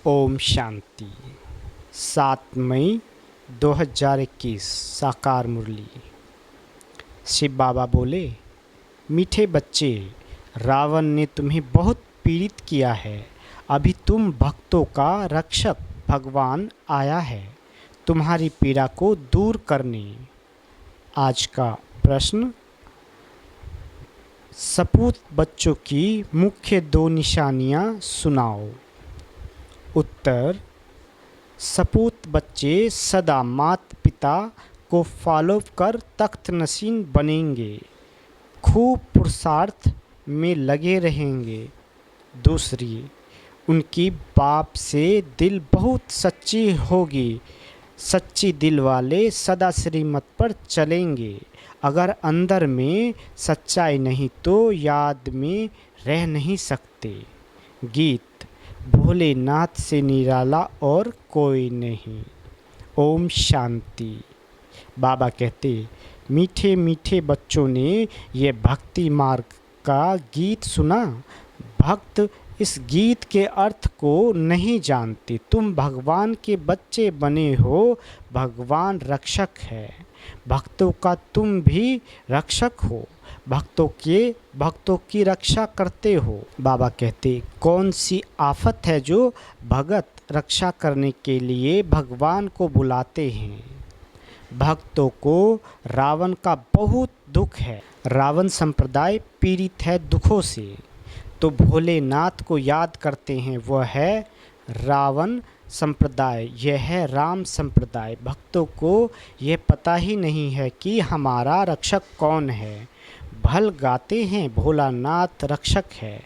ओम शांति। 7 मई 2021 साकार मुरली। शिव बाबा बोले, मीठे बच्चे, रावण ने तुम्हें बहुत पीड़ित किया है। अभी तुम भक्तों का रक्षक भगवान आया है तुम्हारी पीड़ा को दूर करने। आज का प्रश्न, सपूत बच्चों की मुख्य 2 निशानियां सुनाओ। उत्तर, सपूत बच्चे सदा माता पिता को फॉलो कर तख्त नशीन बनेंगे, खूब पुरुषार्थ में लगे रहेंगे। दूसरी, उनकी बाप से दिल बहुत सच्ची होगी। सच्ची दिल वाले सदा श्रीमत पर चलेंगे। अगर अंदर में सच्चाई नहीं तो याद में रह नहीं सकते। गीत, भोलेनाथ से निराला और कोई नहीं। ओम शांति। बाबा कहते, मीठे मीठे बच्चों ने ये भक्ति मार्ग का गीत सुना। भक्त इस गीत के अर्थ को नहीं जानते। तुम भगवान के बच्चे बने हो। भगवान रक्षक है, भक्तों का तुम भी रक्षक हो। भक्तों की रक्षा करते हो। बाबा कहते, कौन सी आफत है जो भगत रक्षा करने के लिए भगवान को बुलाते हैं। भक्तों को रावण का बहुत दुख है। रावण संप्रदाय पीड़ित है दुखों से, तो भोलेनाथ को याद करते हैं। वह है रावण संप्रदाय, यह है राम संप्रदाय। भक्तों को यह पता ही नहीं है कि हमारा रक्षक कौन है। भल गाते हैं भोलानाथ रक्षक है,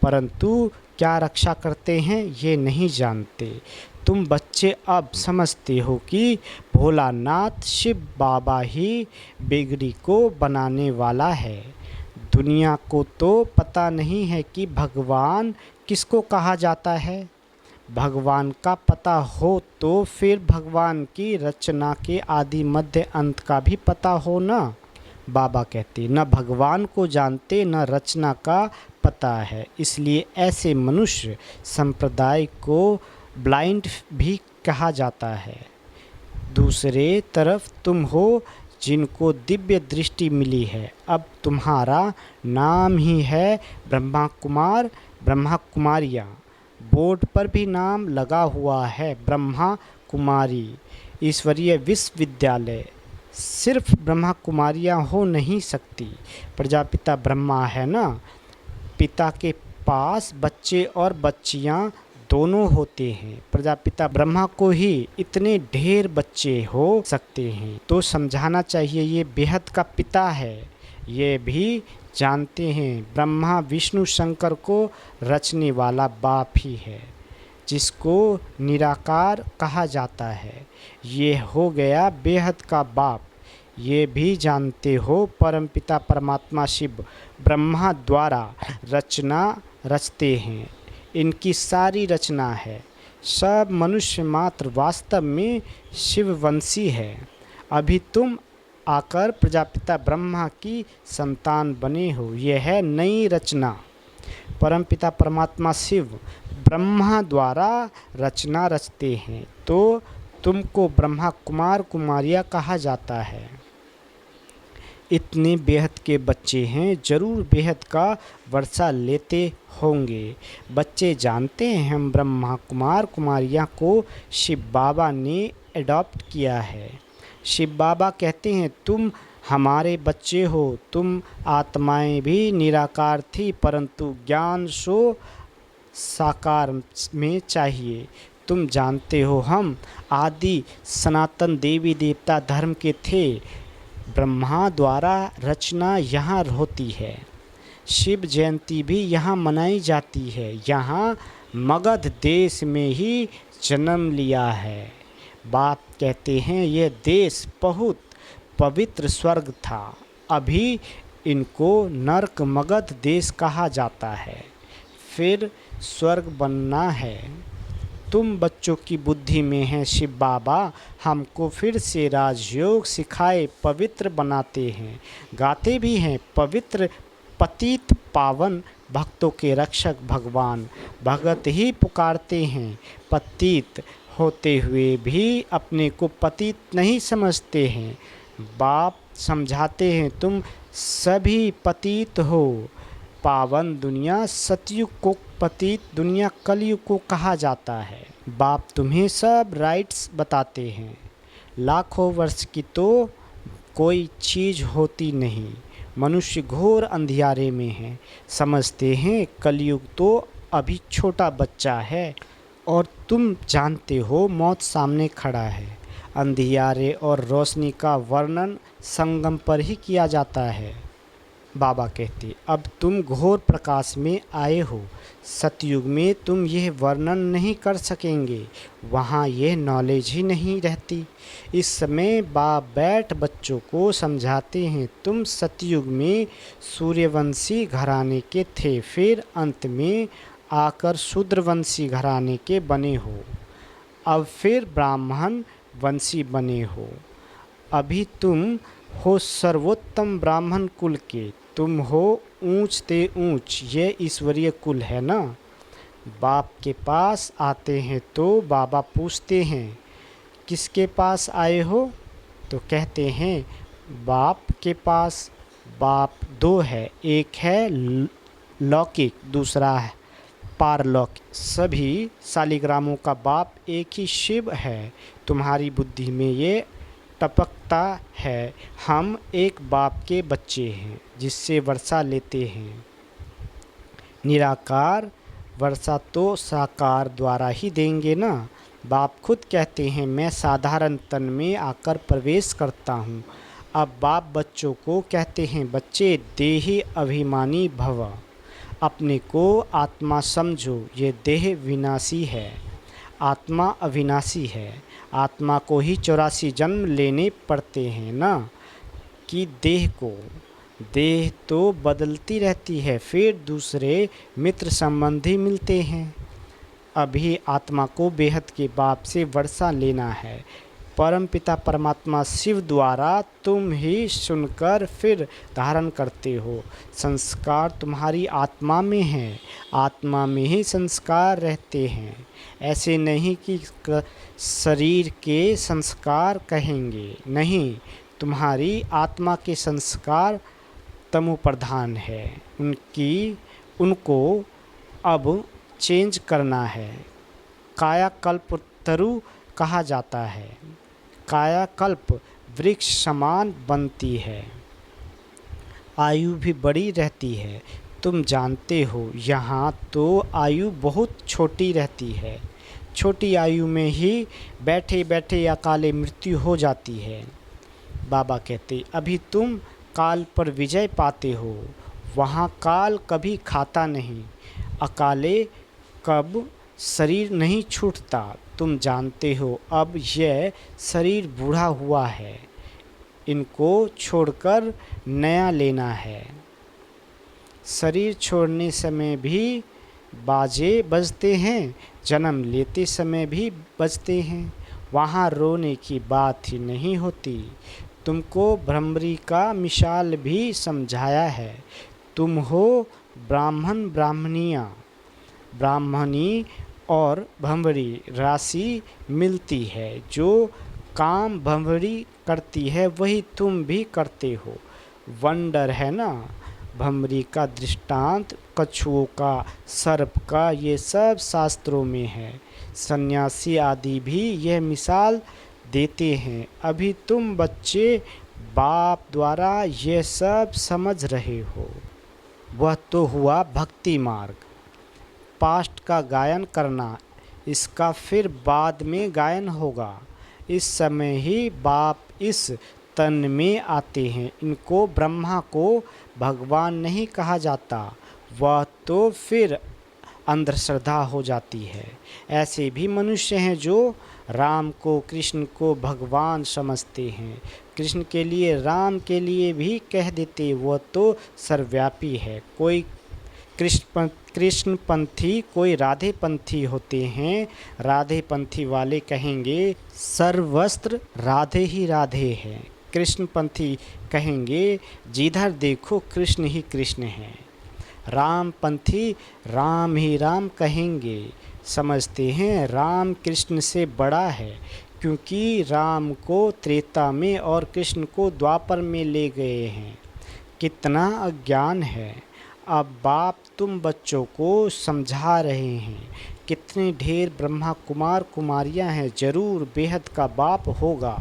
परंतु क्या रक्षा करते हैं ये नहीं जानते। तुम बच्चे अब समझते हो कि भोलानाथ शिव बाबा ही बिगड़ी को बनाने वाला है। दुनिया को तो पता नहीं है कि भगवान किसको कहा जाता है। भगवान का पता हो तो फिर भगवान की रचना के आदि मध्य अंत का भी पता हो ना। बाबा कहते, न भगवान को जानते न रचना का पता है, इसलिए ऐसे मनुष्य संप्रदाय को ब्लाइंड भी कहा जाता है। दूसरे तरफ तुम हो जिनको दिव्य दृष्टि मिली है। अब तुम्हारा नाम ही है ब्रह्मा कुमार, ब्रह्मा कुमारियाँ। बोर्ड पर भी नाम लगा हुआ है ब्रह्मा कुमारी ईश्वरीय विश्वविद्यालय। सिर्फ ब्रह्मा कुमारियाँ हो नहीं सकती। प्रजापिता ब्रह्मा है ना, पिता के पास बच्चे और बच्चियाँ दोनों होते हैं। प्रजापिता ब्रह्मा को ही इतने ढेर बच्चे हो सकते हैं, तो समझाना चाहिए ये बेहद का पिता है। ये भी जानते हैं ब्रह्मा विष्णु शंकर को रचने वाला बाप ही है, जिसको निराकार कहा जाता है। ये हो गया बेहद का बाप। ये भी जानते हो परमपिता परमात्मा शिव ब्रह्मा द्वारा रचना रचते हैं। इनकी सारी रचना है। सब मनुष्य मात्र वास्तव में शिववंशी है। अभी तुम आकर प्रजापिता ब्रह्मा की संतान बने हो। यह है नई रचना। परमपिता परमात्मा शिव ब्रह्मा द्वारा रचना रचते हैं, तो तुमको ब्रह्मा कुमार कुमारियाँ कहा जाता है। इतने बेहद के बच्चे हैं, जरूर बेहद का वर्षा लेते होंगे। बच्चे जानते हैं हम ब्रह्मा कुमार कुमारियाँ को शिव बाबा ने अडॉप्ट किया है। शिव बाबा कहते हैं, तुम हमारे बच्चे हो। तुम आत्माएं भी निराकार थी, परंतु ज्ञान सो साकार में चाहिए। तुम जानते हो हम आदि सनातन देवी देवता धर्म के थे। ब्रह्मा द्वारा रचना यहाँ होती है। शिव जयंती भी यहाँ मनाई जाती है। यहाँ मगध देश में ही जन्म लिया है। बाप कहते हैं यह देश बहुत पवित्र स्वर्ग था। अभी इनको नरक मगध देश कहा जाता है, फिर स्वर्ग बनना है। तुम बच्चों की बुद्धि में है शिव बाबा हमको फिर से राजयोग सिखाए पवित्र बनाते हैं। गाते भी हैं, पवित्र पतित पावन भक्तों के रक्षक भगवान भगत ही पुकारते हैं। पतित होते हुए भी अपने को पतित नहीं समझते हैं। बाप समझाते हैं तुम सभी पतित हो। पावन दुनिया सतयुग को पतित दुनिया कलयुग को कहा जाता है। बाप तुम्हें सब राइट्स बताते हैं। लाखों वर्ष की तो कोई चीज़ होती नहीं। मनुष्य घोर अंधियारे में है। समझते हैं कलयुग तो अभी छोटा बच्चा है और तुम जानते हो मौत सामने खड़ा है। अंधियारे और रोशनी का वर्णन संगम पर ही किया जाता है। बाबा कहते अब तुम घोर प्रकाश में आए हो। सतयुग में तुम यह वर्णन नहीं कर सकेंगे, वहाँ यह नॉलेज ही नहीं रहती। इस समय बाप बैठ बच्चों को समझाते हैं तुम सतयुग में सूर्यवंशी घराने के थे, फिर अंत में आकर शूद्रवंशी घराने के बने हो, अब फिर ब्राह्मण वंशी बने हो। अभी तुम हो सर्वोत्तम ब्राह्मण कुल के, तुम हो ऊंच ते ऊंच, ये ईश्वरीय कुल है ना। बाप के पास आते हैं तो बाबा पूछते हैं किसके पास आए हो, तो कहते हैं बाप के पास। बाप दो है, एक है लौकिक, दूसरा है पारलौकिक। सभी शालिग्रामों का बाप एक ही शिव है। तुम्हारी बुद्धि में ये टपकता है हम एक बाप के बच्चे हैं जिससे वर्षा लेते हैं। निराकार वर्षा तो साकार द्वारा ही देंगे ना। बाप खुद कहते हैं मैं साधारण तन में आकर प्रवेश करता हूँ। अब बाप बच्चों को कहते हैं बच्चे देही अभिमानी भव, अपने को आत्मा समझो, ये देह विनाशी है, आत्मा अविनाशी है। आत्मा को ही 84 जन्म लेने पड़ते हैं ना, कि देह को। देह तो बदलती रहती है, फिर दूसरे मित्र संबंधी मिलते हैं। अभी आत्मा को बेहद के बाप से वर्षा लेना है। परमपिता परमात्मा शिव द्वारा तुम ही सुनकर फिर धारण करते हो। संस्कार तुम्हारी आत्मा में है, आत्मा में ही संस्कार रहते हैं। ऐसे नहीं कि शरीर के संस्कार कहेंगे, नहीं, तुम्हारी आत्मा के संस्कार तमो प्रधान है। उनको अब चेंज करना है। कायाकल्प तरु कहा जाता है। कायाकल्प वृक्ष समान बनती है, आयु भी बड़ी रहती है। तुम जानते हो यहाँ तो आयु बहुत छोटी रहती है। छोटी आयु में ही बैठे बैठे अकाले मृत्यु हो जाती है। बाबा कहते अभी तुम काल पर विजय पाते हो, वहाँ काल कभी खाता नहीं। अकाले कब शरीर नहीं छूटता। तुम जानते हो अब यह शरीर बूढ़ा हुआ है, इनको छोड़कर नया लेना है। शरीर छोड़ने समय भी बाजे बजते हैं, जन्म लेते समय भी बजते हैं। वहाँ रोने की बात ही नहीं होती। तुमको भ्रमरी का मिसाल भी समझाया है। तुम हो ब्राह्मण ब्राह्मणियाँ, ब्राह्मणी और भंवरी राशि मिलती है। जो काम भंवरी करती है वही तुम भी करते हो। वंडर है ना। भंवरी का दृष्टांत कछुओं का, सर्प का, ये सब शास्त्रों में है। सन्यासी आदि भी यह मिसाल देते हैं। अभी तुम बच्चे बाप द्वारा यह सब समझ रहे हो। वह तो हुआ भक्ति मार्ग। पास्ट का गायन करना, इसका फिर बाद में गायन होगा। इस समय ही बाप इस तन में आते हैं। इनको ब्रह्मा को भगवान नहीं कहा जाता, वह तो फिर अंधश्रद्धा हो जाती है। ऐसे भी मनुष्य हैं जो राम को, कृष्ण को भगवान समझते हैं। कृष्ण के लिए, राम के लिए भी कह देते वह तो सर्वव्यापी है। कोई कृष्णपंथी, कोई राधे पंथी होते हैं। राधे पंथी वाले कहेंगे सर्वस्त्र राधे ही राधे है। कृष्णपंथी कहेंगे जिधर देखो कृष्ण ही कृष्ण है। रामपंथी राम ही राम कहेंगे, समझते हैं राम कृष्ण से बड़ा है, क्योंकि राम को त्रेता में और कृष्ण को द्वापर में ले गए हैं। कितना अज्ञान है। अब बाप तुम बच्चों को समझा रहे हैं। कितने ढेर ब्रह्मा कुमार कुमारियां हैं, जरूर बेहद का बाप होगा।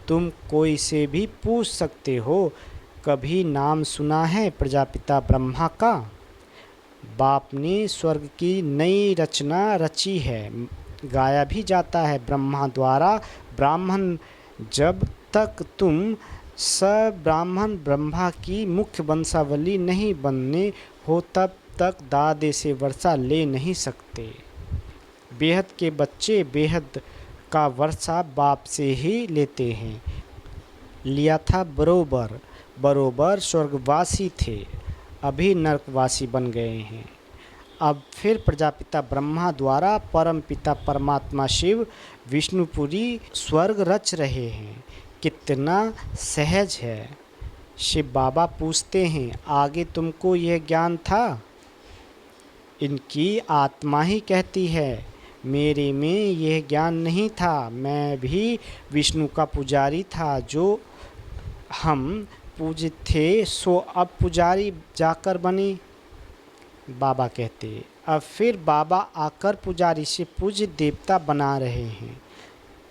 तुम कोई से भी पूछ सकते हो, कभी नाम सुना है प्रजापिता ब्रह्मा का? बाप ने स्वर्ग की नई रचना रची है, गाया भी जाता है ब्रह्मा द्वारा। ब्राह्मण जब तक तुम सब ब्राह्मण ब्रह्मा की मुख्य वंशावली नहीं बनने हो, तब तक दादे से वर्षा ले नहीं सकते। बेहद के बच्चे बेहद का वर्षा बाप से ही लेते हैं। लिया था बरोबर बरोबर स्वर्गवासी थे, अभी नरकवासी बन गए हैं। अब फिर प्रजापिता ब्रह्मा द्वारा परम पिता परमात्मा शिव विष्णुपुरी स्वर्ग रच रहे हैं। कितना सहज है। शिव बाबा पूछते हैं, आगे तुमको यह ज्ञान था? इनकी आत्मा ही कहती है, मेरे में यह ज्ञान नहीं था, मैं भी विष्णु का पुजारी था। जो हम पूज्य थे सो अब पुजारी जाकर बने। बाबा कहते, अब फिर बाबा आकर पुजारी से पूज्य देवता बना रहे हैं।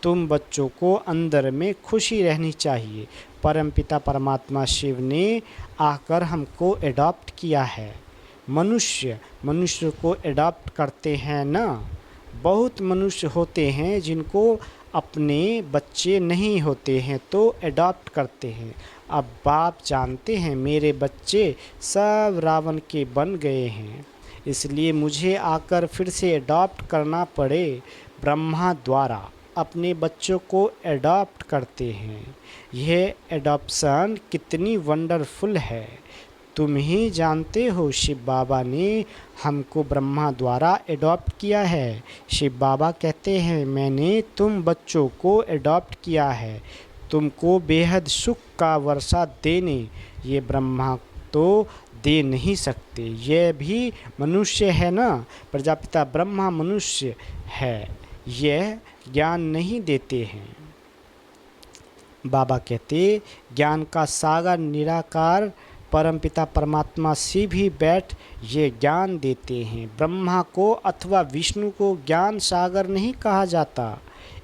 तुम बच्चों को अंदर में खुशी रहनी चाहिए। परमपिता परमात्मा शिव ने आकर हमको एडॉप्ट किया है। मनुष्य को एडॉप्ट करते हैं ना। बहुत मनुष्य होते हैं जिनको अपने बच्चे नहीं होते हैं तो एडॉप्ट करते हैं। अब बाप जानते हैं मेरे बच्चे सब रावण के बन गए हैं, इसलिए मुझे आकर फिर से एडॉप्ट करना पड़े। ब्रह्मा द्वारा अपने बच्चों को एडॉप्ट करते हैं। यह एडॉप्शन कितनी वंडरफुल है, तुम ही जानते हो। शिव बाबा ने हमको ब्रह्मा द्वारा एडॉप्ट किया है। शिव बाबा कहते हैं, मैंने तुम बच्चों को एडॉप्ट किया है तुमको बेहद सुख का वर्षा देने। ये ब्रह्मा तो दे नहीं सकते, यह भी मनुष्य है ना। प्रजापिता ब्रह्मा मनुष्य है, यह ज्ञान नहीं देते हैं। बाबा कहते, ज्ञान का सागर निराकार परमपिता परमात्मा शिव ही बैठ ये ज्ञान देते हैं। ब्रह्मा को अथवा विष्णु को ज्ञान सागर नहीं कहा जाता।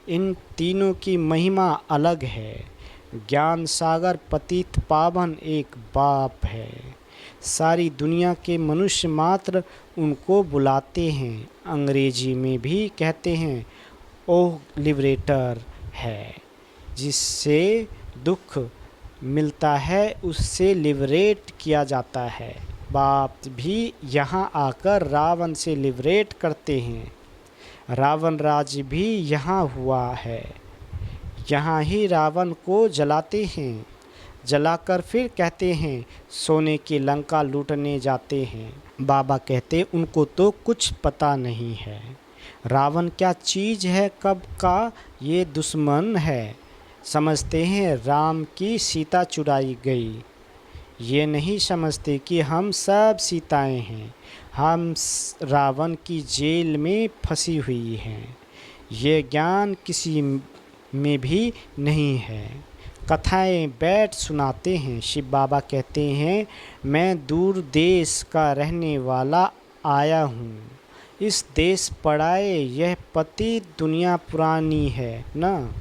इन तीनों की महिमा अलग है। ज्ञान सागर पतित पावन एक बाप है। सारी दुनिया के मनुष्य मात्र उनको बुलाते हैं। अंग्रेजी में भी कहते हैं ओह लिबरेटर है। जिससे दुख मिलता है उससे लिबरेट किया जाता है। बाप भी यहाँ आकर रावण से लिबरेट करते हैं। रावण राज्य भी यहाँ हुआ है। यहाँ ही रावण को जलाते हैं। जलाकर फिर कहते हैं सोने की लंका लूटने जाते हैं। बाबा कहते उनको तो कुछ पता नहीं है। रावण क्या चीज़ है, कब का ये दुश्मन है। समझते हैं राम की सीता चुराई गई। ये नहीं समझते कि हम सब सीताएं हैं। हम रावण की जेल में फंसी हुई हैं। ये ज्ञान किसी में भी नहीं है। कथाएं बैठ सुनाते हैं। शिव बाबा कहते हैं मैं दूर देश का रहने वाला आया हूँ। इस देश पड़ाए यह पतित दुनिया पुरानी है ना।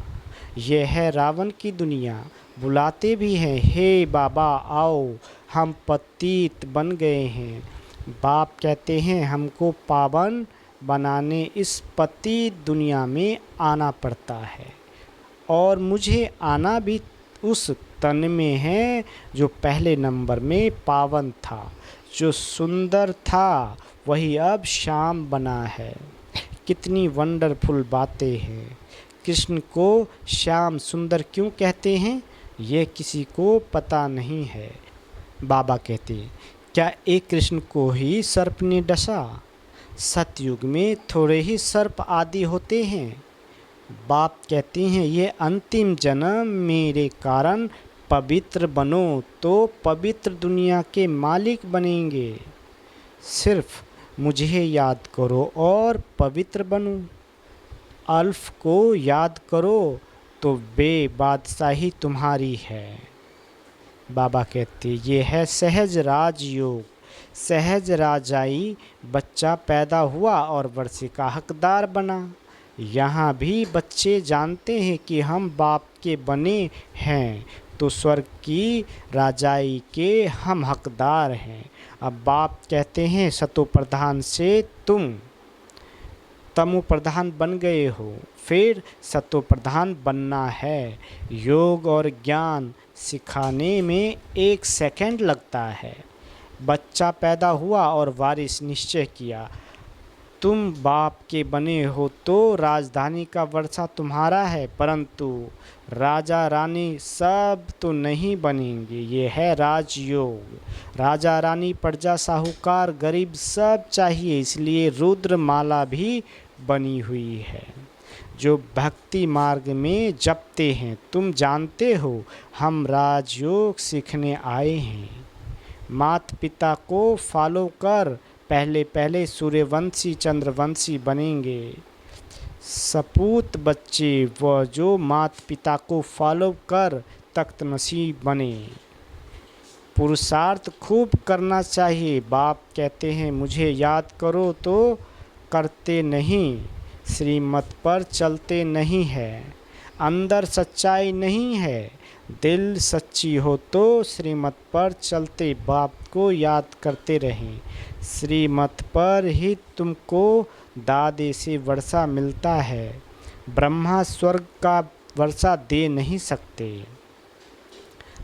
यह है रावण की दुनिया। बुलाते भी हैं, हे बाबा आओ, हम पतित बन गए हैं। बाप कहते हैं हमको पावन बनाने इस पतित दुनिया में आना पड़ता है। और मुझे आना भी उस तन में है जो पहले नंबर में पावन था। जो सुंदर था वही अब श्याम बना है। कितनी वंडरफुल बातें हैं। कृष्ण को श्याम सुंदर क्यों कहते हैं ये किसी को पता नहीं है। बाबा कहते क्या एक कृष्ण को ही सर्प ने डसा? सतयुग में थोड़े ही सर्प आदि होते हैं। बाप कहते हैं ये अंतिम जन्म मेरे कारण पवित्र बनो तो पवित्र दुनिया के मालिक बनेंगे। सिर्फ मुझे याद करो और पवित्र बनो। अल्फ को याद करो तो बादशाही तुम्हारी है। बाबा कहते ये है सहज राजयोग। सहज राजाई बच्चा पैदा हुआ और वर्षे का हकदार बना। यहाँ भी बच्चे जानते हैं कि हम बाप के बने हैं, तो स्वर्ग की राजाई के हम हकदार हैं। अब बाप कहते हैं सतो प्रधान से तुम तमो प्रधान बन गए हो, फिर सतो प्रधान बनना है। योग और ज्ञान सिखाने में 1 सेकंड लगता है। बच्चा पैदा हुआ और वारिस निश्चय किया, तुम बाप के बने हो तो राजधानी का वर्षा तुम्हारा है, परंतु राजा रानी सब तो नहीं बनेंगे। ये है राजयोग। राजा रानी प्रजा साहूकार गरीब सब चाहिए, इसलिए रुद्र माला भी बनी हुई है जो भक्ति मार्ग में जपते हैं। तुम जानते हो हम राजयोग सीखने आए हैं। माता पिता को फॉलो कर पहले पहले सूर्यवंशी चंद्रवंशी बनेंगे। सपूत बच्चे वह जो माता पिता को फॉलो कर तख्त नसीब बने। पुरुषार्थ खूब करना चाहिए। बाप कहते हैं मुझे याद करो तो करते नहीं, श्रीमत पर चलते नहीं है। अंदर सच्चाई नहीं है, दिल सच्ची हो तो श्रीमत पर चलते बाप को याद करते रहें। श्रीमत पर ही तुमको दादे से वर्षा मिलता है। ब्रह्मा स्वर्ग का वर्षा दे नहीं सकते।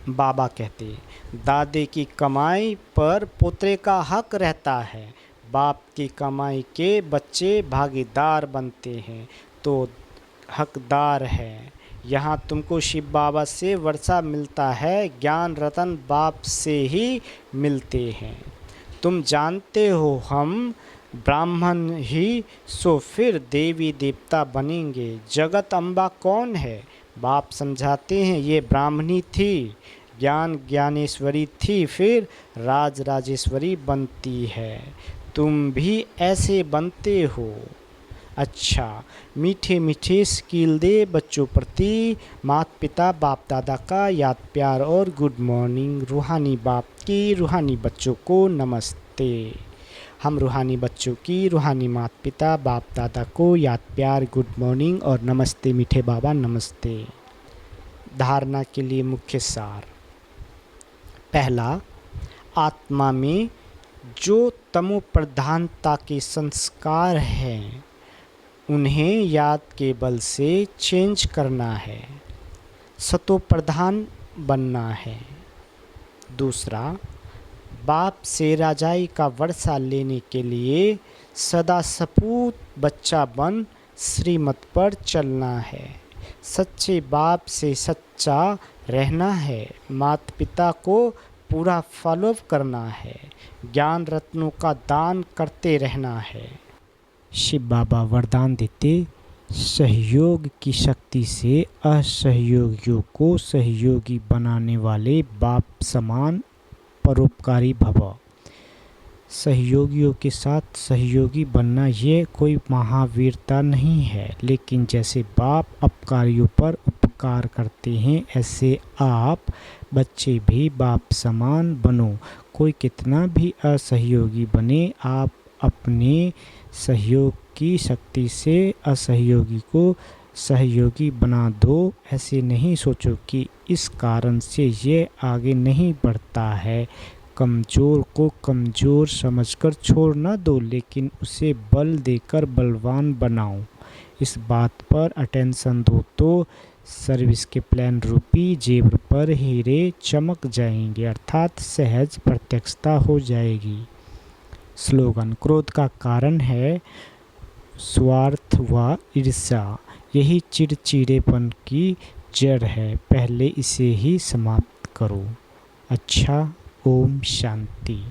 बाबा कहते दादे की कमाई पर पोते का हक रहता है। बाप की कमाई के बच्चे भागीदार बनते हैं तो हकदार है। यहाँ तुमको शिव बाबा से वर्षा मिलता है, ज्ञान रतन बाप से ही मिलते हैं। तुम जानते हो हम ब्राह्मण ही, सो फिर देवी देवता बनेंगे। जगत अम्बा कौन है? बाप समझाते हैं ये ब्राह्मणी थी, ज्ञान ज्ञानेश्वरी थी, फिर राज राजेश्वरी बनती है। तुम भी ऐसे बनते हो। अच्छा, मीठे मीठे स्किल दे बच्चों प्रति माता पिता बाप दादा का याद प्यार और गुड मॉर्निंग। रूहानी बाप की रूहानी बच्चों को नमस्ते। हम रूहानी बच्चों की रूहानी माता पिता बाप दादा को याद प्यार गुड मॉर्निंग और नमस्ते मीठे बाबा नमस्ते। धारणा के लिए मुख्य सार। पहला, आत्मा में जो तमो प्रधानता के संस्कार हैं उन्हें याद के बल से चेंज करना है, सतो प्रधान बनना है। दूसरा, बाप से राजाई का वर्षा लेने के लिए सदा सपूत बच्चा बन श्रीमत पर चलना है। सच्चे बाप से सच्चा रहना है। माता पिता को पूरा फॉलो करना है। ज्ञान रत्नों का दान करते रहना है। शिव बाबा वरदान देते, सहयोग की शक्ति से असहयोगियों को सहयोगी बनाने वाले बाप समान परोपकारी भव। सहयोगियों के साथ सहयोगी बनना ये कोई महावीरता नहीं है, लेकिन जैसे बाप अपकारियों पर उपकार करते हैं ऐसे आप बच्चे भी बाप समान बनो। कोई कितना भी असहयोगी बने, आप अपने सहयोग की शक्ति से असहयोगी को सहयोगी बना दो। ऐसे नहीं सोचो कि इस कारण से ये आगे नहीं बढ़ता है। कमज़ोर को कमज़ोर समझकर छोड़ ना दो, लेकिन उसे बल देकर बलवान बनाओ। इस बात पर अटेंशन दो तो सर्विस के प्लान रूपी जेवर पर हीरे चमक जाएंगे, अर्थात सहज प्रत्यक्षता हो जाएगी। स्लोगन। क्रोध का कारण है स्वार्थ व ईर्ष्या, यही चिड़चिड़ेपन की जड़ है, पहले इसे ही समाप्त करो। अच्छा, ओम शांति।